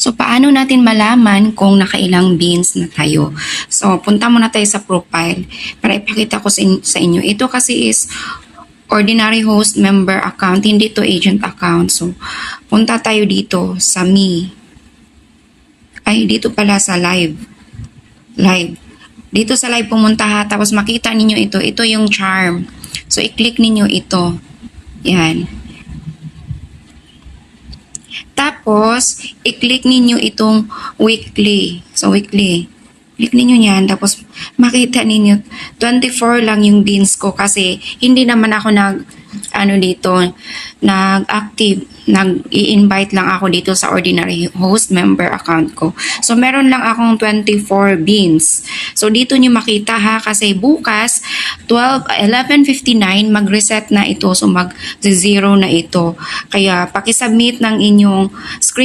So, paano natin malaman kung nakailang beans na tayo? So, punta muna tayo sa profile para ipakita ko sa inyo. Ito kasi is ordinary host member account, hindi to agent account. So, punta tayo dito sa me. Ay, dito pala sa live. Dito sa live pumunta ha, tapos makita ninyo ito. Ito yung charm. So, i-click ninyo ito. Yan. Tapos, i-click ninyo itong weekly. So, weekly. Click ninyo yan. Tapos, makita ninyo, 24 lang yung beans ko kasi hindi naman ako nag-active. Nag-i-invite lang ako dito sa ordinary host member account ko. So, meron lang akong 24 beans. So, dito nyo makita ha kasi bukas, 11:59, mag-reset na ito. So, mag-zero na ito. Kaya, pakisubmit ng inyong screen